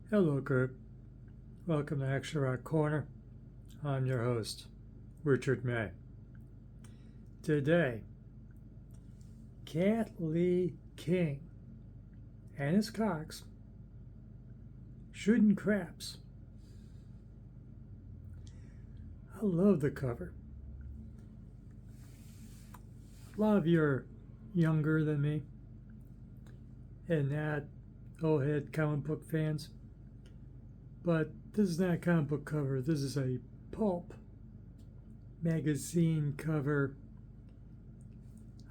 Hello, group. Welcome to Extra Rock Corner. I'm your host, Richard May. Today, Cat Lee King and his Cox shooting craps. I love the cover. A lot of you are younger than me and not old head comic book fans. But this is not a comic book cover. This is a pulp magazine cover.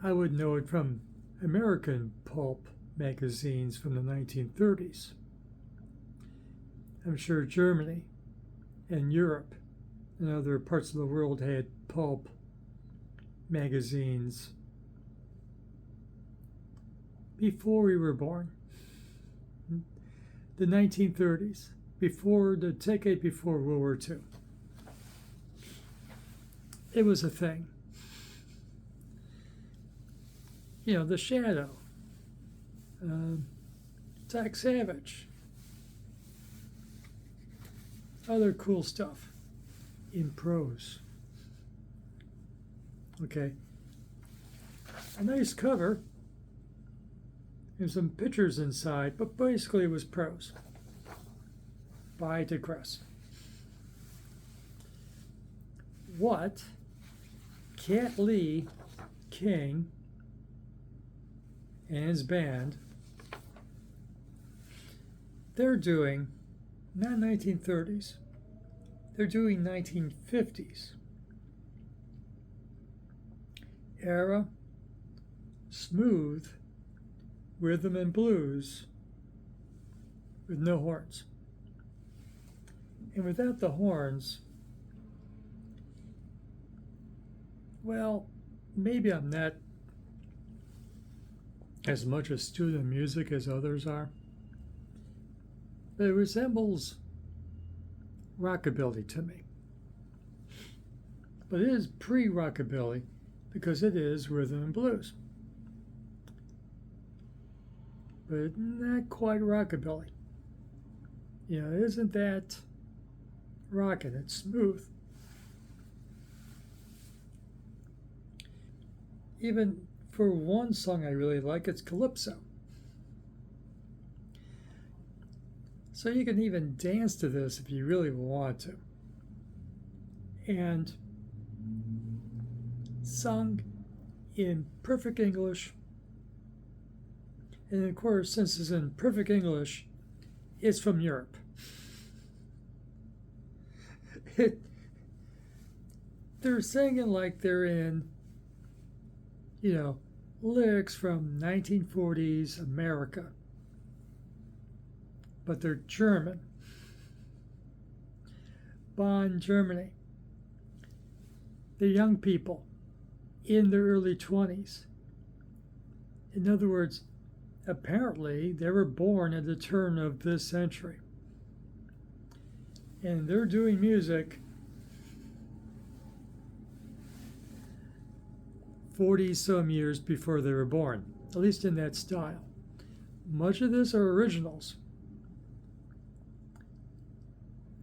I would know it from American pulp magazines from the 1930s. I'm sure Germany and Europe and other parts of the world had pulp magazines before we were born. The 1930s. Before the decade before World War II. It was a thing. You know, The Shadow, Zack Savage, other cool stuff in prose. Okay. A nice cover and some pictures inside, but basically it was prose. I digress. What Cat Lee King and his band, they're doing, not 1930s, they're doing 1950s. Era, smooth, rhythm and blues with no horns. And without the horns, well, maybe I'm not as much a student of music as others are, but it resembles rockabilly to me. But it is pre-rockabilly because it is rhythm and blues, but not quite rockabilly. You know, isn't that rocking? It's smooth. Even for one song I really like, it's Calypso. So you can even dance to this if you really want to. And sung in perfect English. And of course, since it's in perfect English, it's from Europe. They're singing like they're in, lyrics from 1940s America, but they're German. Bonn, Germany. They're young people in their early 20s. In other words, apparently they were born at the turn of this century. And they're doing music 40 some years before they were born, at least in that style. Much of this are originals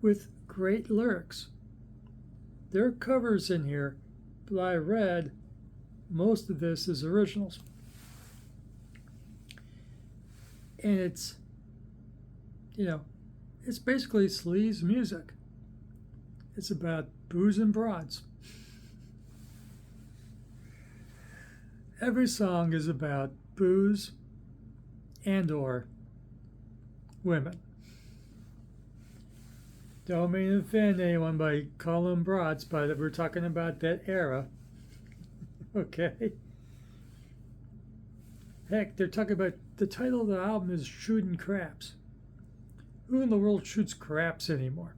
with great lyrics. There are covers in here, but I read most of this is originals. And it's basically sleaze music. It's about booze and broads. Every song is about booze and or women. Don't mean to offend anyone by calling them broads, but we're talking about that era. Okay? Heck, they're talking about, the title of the album is Shootin Craps. Who in the world shoots craps anymore?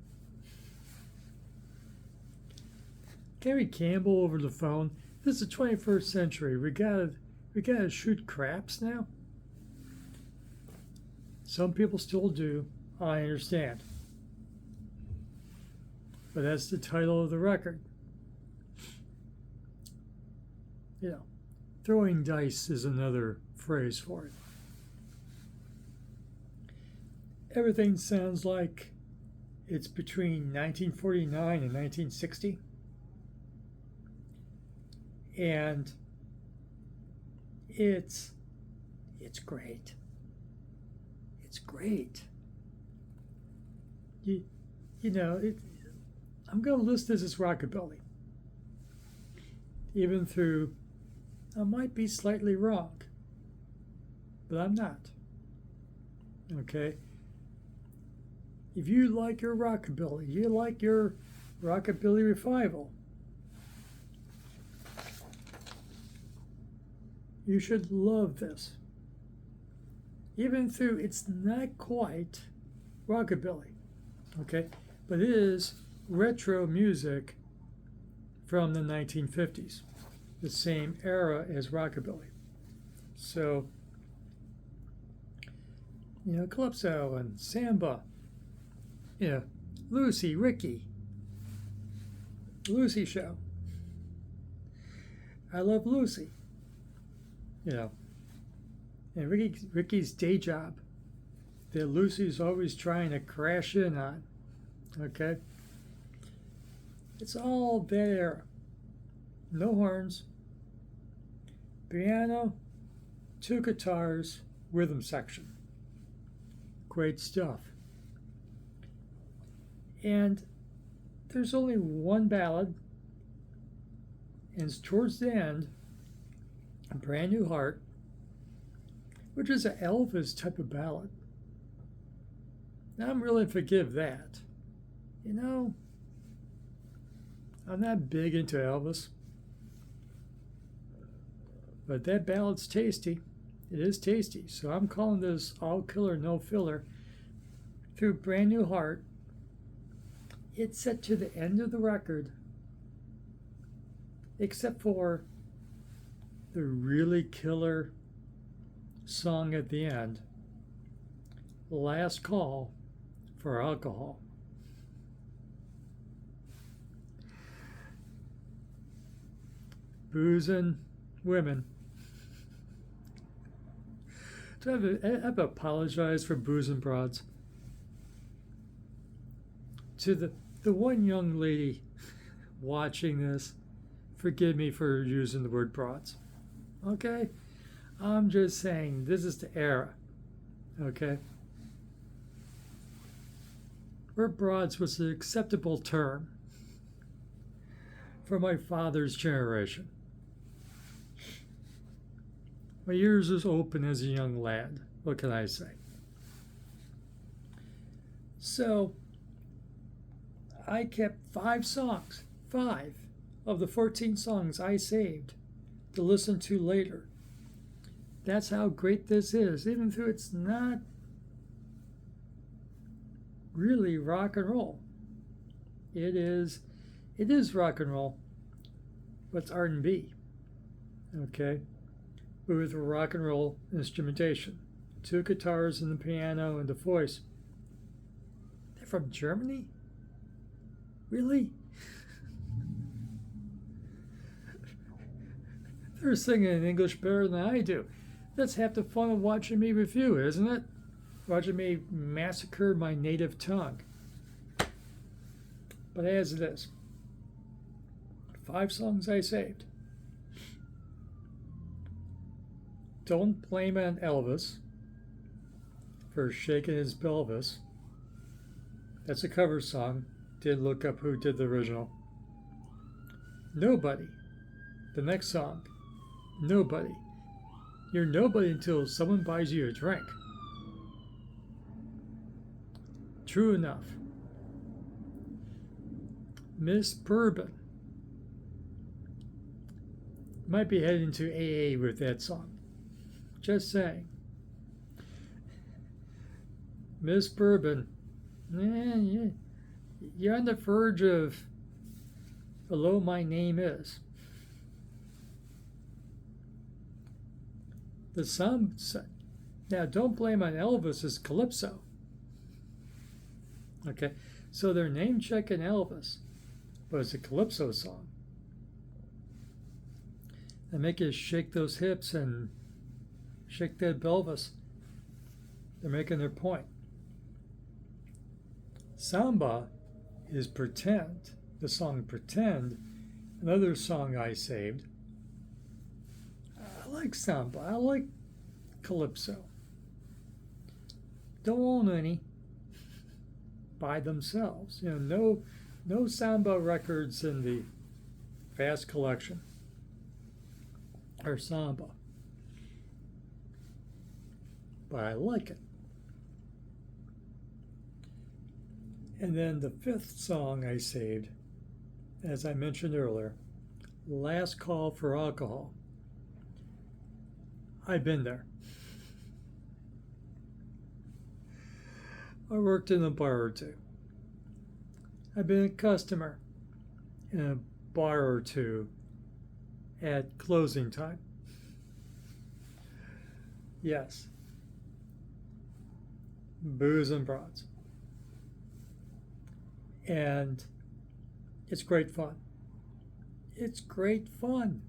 Gary Campbell over the phone. This is the 21st century. We gotta shoot craps now? Some people still do. I understand. But that's the title of the record. Throwing dice is another phrase for it. everything sounds like it's between 1949 and 1960. And it's great. It's great. You know, I'm going to list this as rockabilly. Even though I might be slightly wrong, but I'm not. Okay? If you like your rockabilly, you like your rockabilly revival, you should love this. Even though it's not quite rockabilly, okay? But it is retro music from the 1950s, the same era as rockabilly. So, calypso and samba, Lucy, Ricky, Lucy show. I love Lucy. And Ricky's day job that Lucy's always trying to crash in on. Okay? It's all that era. No horns, piano, 2 guitars, rhythm section. Great stuff. And there's only one ballad, and it's towards the end, A Brand New Heart, which is an Elvis type of ballad. Now, I'm willing to forgive that. I'm not big into Elvis, but that ballad's tasty. It is tasty. So I'm calling this all killer, no filler. Through Brand New Heart, it's set to the end of the record, except for the really killer song at the end, Last Call for Alcohol. Booze and women. I've apologized for booze and broads. To the one young lady watching this, forgive me for using the word broads. Okay? I'm just saying, this is the era. Okay? Where broads was an acceptable term for my father's generation. My ears was open as a young lad. What can I say? So, I kept 5 songs, 5 of the 14 songs I saved to listen to later. That's how great this is, even though it's not really rock and roll. It is rock and roll, but it's R&B. Okay? With rock and roll instrumentation. 2 guitars and the piano and the voice. They're from Germany? Really? They're singing in English better than I do. That's half the fun of watching me review, isn't it? Watching me massacre my native tongue. But as it is, 5 songs I saved. Don't blame on Elvis for shaking his pelvis. That's a cover song. Did look up who did the original. Nobody. The next song. Nobody. You're nobody until someone buys you a drink. True enough. Miss Bourbon might be heading to AA with that song. Just saying. Miss Bourbon, you're on the verge of Hello, My Name Is. The song, now don't blame on Elvis's Calypso. Okay, so they're name checking Elvis, but it's a Calypso song. They make you shake those hips and shake that pelvis. They're making their point. Samba is Pretend, the song Pretend, another song I saved. I like samba. I like calypso. Don't own any by themselves. No samba records in the Fast collection or samba. But I like it. And then the fifth song I saved, as I mentioned earlier, Last Call for Alcohol. I've been there. I worked in a bar or two. I've been a customer in a bar or two at closing time. Yes. Booze and broads. And it's great fun. It's great fun.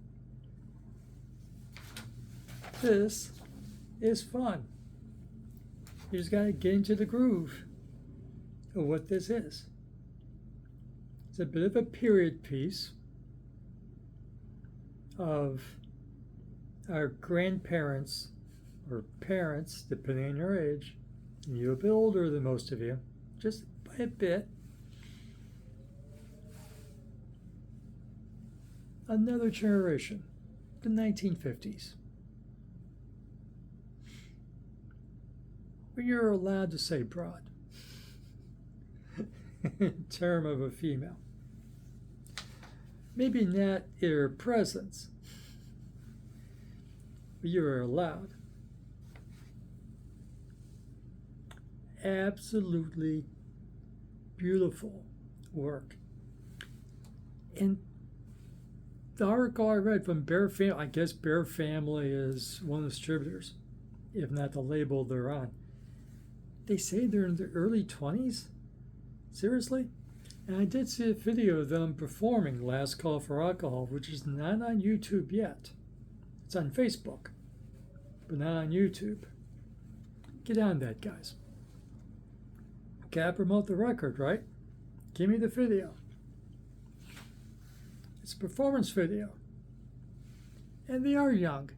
This is fun. You just got to get into the groove of what this is. It's a bit of a period piece of our grandparents or parents, depending on your age. And you're a bit older than most of you, just by a bit. Another generation, the 1950s. When you're allowed to say broad in term of a female. Maybe not her presence, but you were allowed. Absolutely beautiful work. And the article I read from Bear Family, I guess Bear Family is one of the distributors, if not the label they're on. They say they're in their early 20s? Seriously? And I did see a video of them performing Last Call for Alcohol, which is not on YouTube yet. It's on Facebook, but not on YouTube. Get on that, guys. Gotta promote the record, right? Give me the video. It's a performance video. And they are young.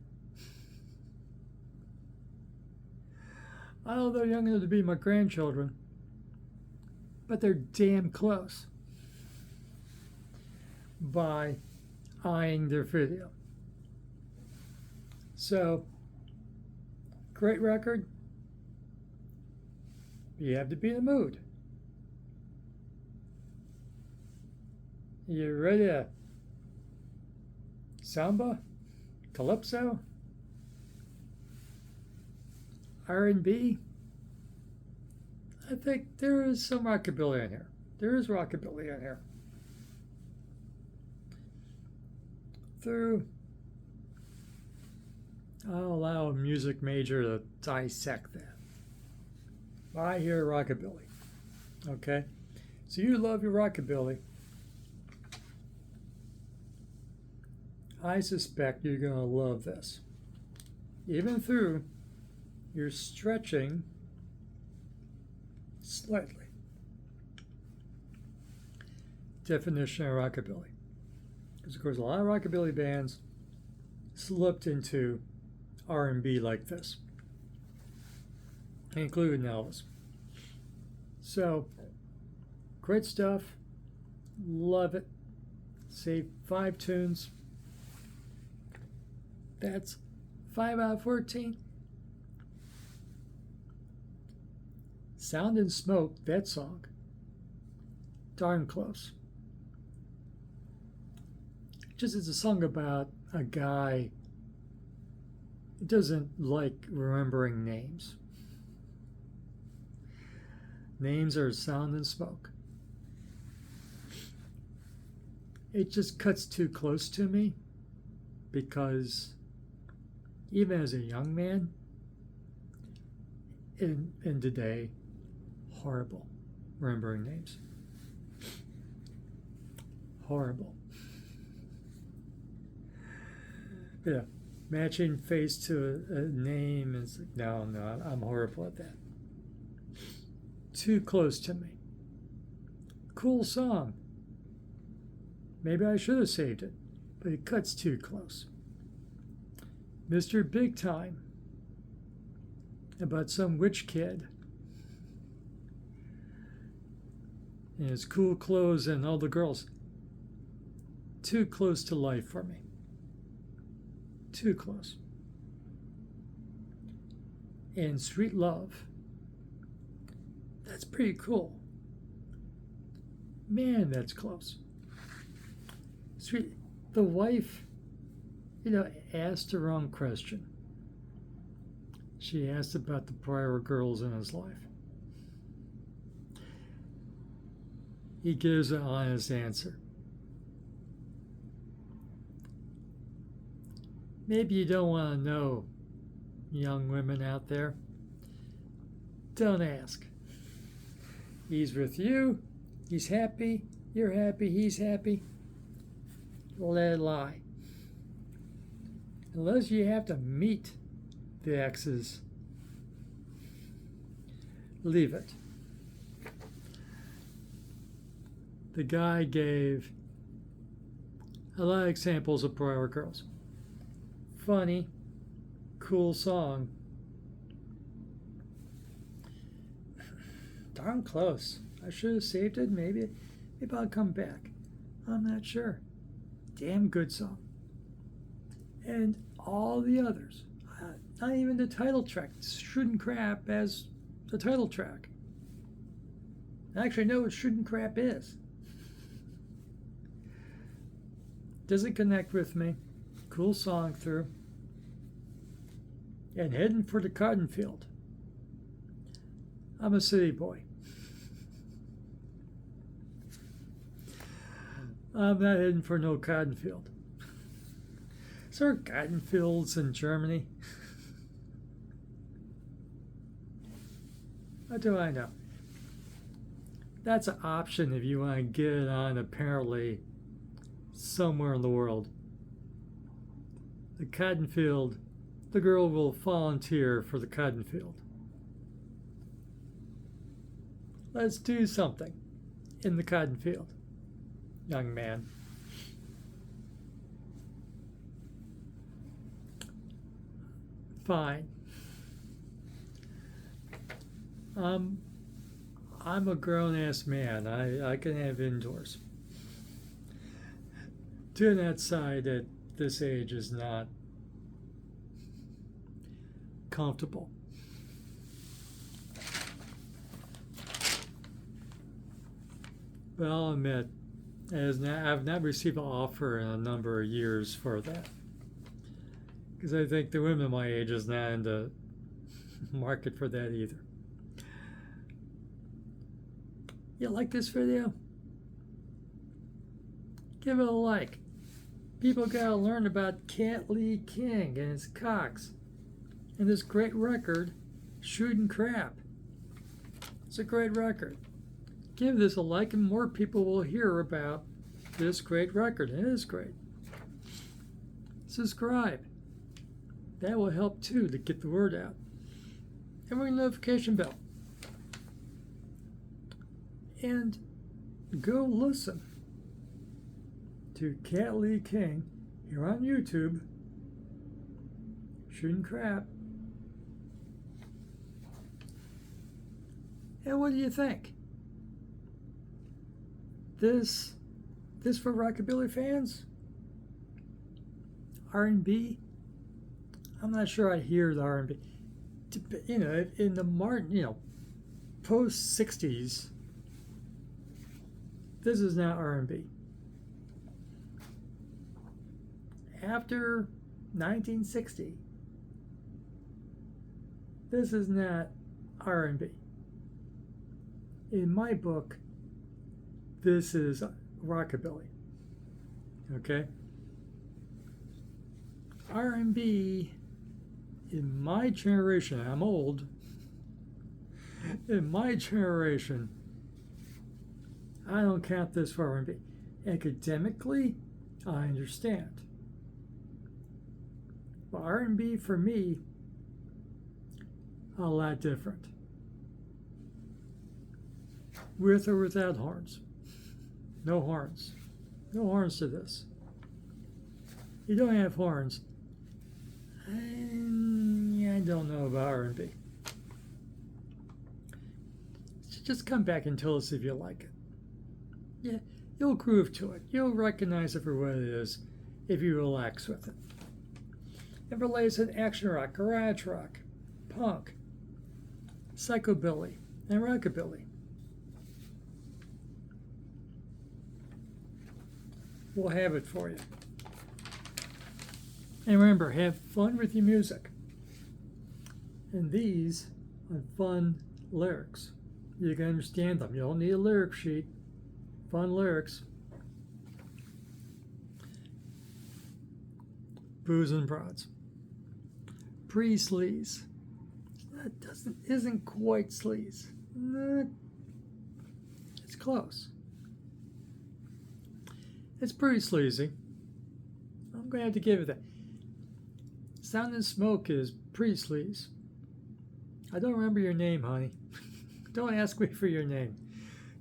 I don't know if they're young enough to be my grandchildren, but they're damn close by eyeing their video. So, great record. You have to be in the mood. You ready to samba, calypso, R&B? I think there is some rockabilly in here. There is rockabilly in here. I'll allow a music major to dissect that. I hear rockabilly. Okay? So you love your rockabilly. I suspect you're going to love this. Even through your stretching slightly. Definition of rockabilly. Because of course a lot of rockabilly bands slipped into R&B like this, including Elvis. So, great stuff. Love it. Save 5 tunes. That's 5 out of 14. Sound and Smoke, that song. Darn close. Just as a song about a guy who doesn't like remembering names. Names are sound and smoke. It just cuts too close to me because even as a young man in today, horrible remembering names. Horrible. Yeah, matching face to a name is like, no, I'm horrible at that. Too close to me. Cool song. Maybe I should have saved it, but it cuts too close. Mr. Big Time, about some witch kid and his cool clothes and all the girls. Too close to life for me. Too close. And Sweet Love. That's pretty cool. Man, that's close. Sweet. The wife, asked the wrong question. She asked about the prior girls in his life. He gives an honest answer. Maybe you don't want to know, young women out there. Don't ask. He's with you. He's happy. You're happy. He's happy. Let it lie. Unless you have to meet the exes, leave it. The guy gave a lot of examples of prior girls. Funny, cool song. Darn close. I should have saved it. Maybe I'll come back. I'm not sure. Damn good song. And all the others. Not even the title track. Shootin Crap as the title track. I actually know what Shootin Crap is. Doesn't connect with me. Cool song through. And heading for the cotton field. I'm a city boy. I'm not heading for no cotton field. Is there cotton fields in Germany? What do I know? That's an option if you want to get it on apparently somewhere in the world. The cotton field, the girl will volunteer for the cotton field. Let's do something in the cotton field, young man. Fine. I'm a grown-ass man. I can have indoors. Doing outside at this age is not comfortable. But I'll admit, I've not received an offer in a number of years for that. Because I think the women my age is not in the market for that either. You like this video? Give it a like. People gotta learn about Cat Lee King and his cocks. And this great record, Shootin Crap. It's a great record. Give this a like and more people will hear about this great record. It is great. Subscribe. That will help too to get the word out. And ring the notification bell. And go listen to Cat Lee King here on YouTube. Shootin Crap. And what do you think? This for rockabilly fans? R&B? I'm not sure I hear the R&B. In the Martin, post 60s, this is not R&B. After 1960, this is not R&B. In my book, this is rockabilly. Okay? R&B in my generation, I'm old. In my generation, I don't count this for R&B. Academically, I understand. But R&B for me, a lot different. With or without horns. No horns. No horns to this. You don't have horns. I don't know about R&B. Just come back and tell us if you like it. Yeah, you'll groove to it. You'll recognize it for what it is if you relax with it. It relays in action rock, garage rock, punk, psychobilly, and rockabilly. We'll have it for you. And remember, have fun with your music. And these are fun lyrics. You can understand them. You don't need a lyric sheet. Fun lyrics. Booze and broads. Pre-sleaze. That isn't quite sleaze. It's close. It's pretty sleazy. I'm going to have to give it that. Sound and Smoke is pre-sleaze. I don't remember your name, honey. Don't ask me for your name.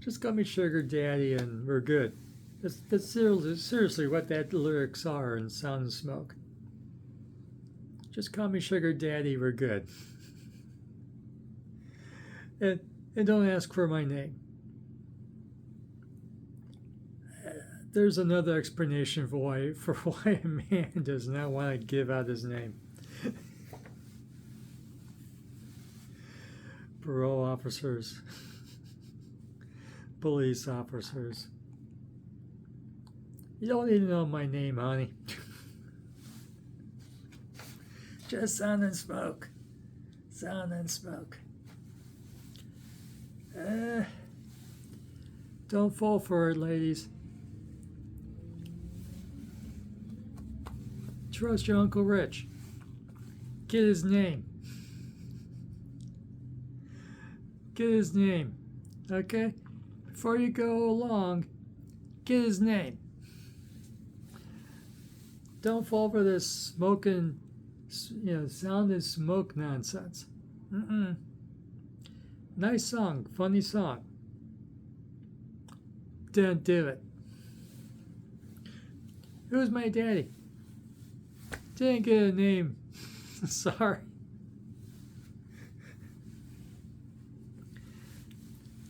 Just call me Sugar Daddy and we're good. That's seriously what that lyrics are in Sound and Smoke. Just call me Sugar Daddy, we're good. And don't ask for my name. There's another explanation for why a man does not want to give out his name. Parole officers, police officers. You don't need to know my name, honey. Just Sound and Smoke. Sound and Smoke. Don't fall for it, ladies. Trust your Uncle Rich. Get his name. Get his name. Okay? Before you go along, get his name. Don't fall for this smoking, Sound and Smoke nonsense. Nice song, funny song. Don't do it. Who's my daddy? Didn't get a name. Sorry.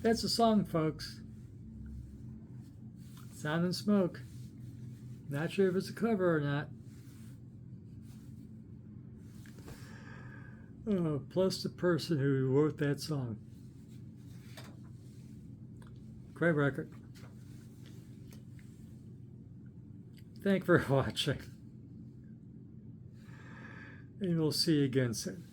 That's a song, folks. Sound and Smoke. Not sure if it's a cover or not. Plus the person who wrote that song. Great record. Thank you for watching. And we'll see you again soon.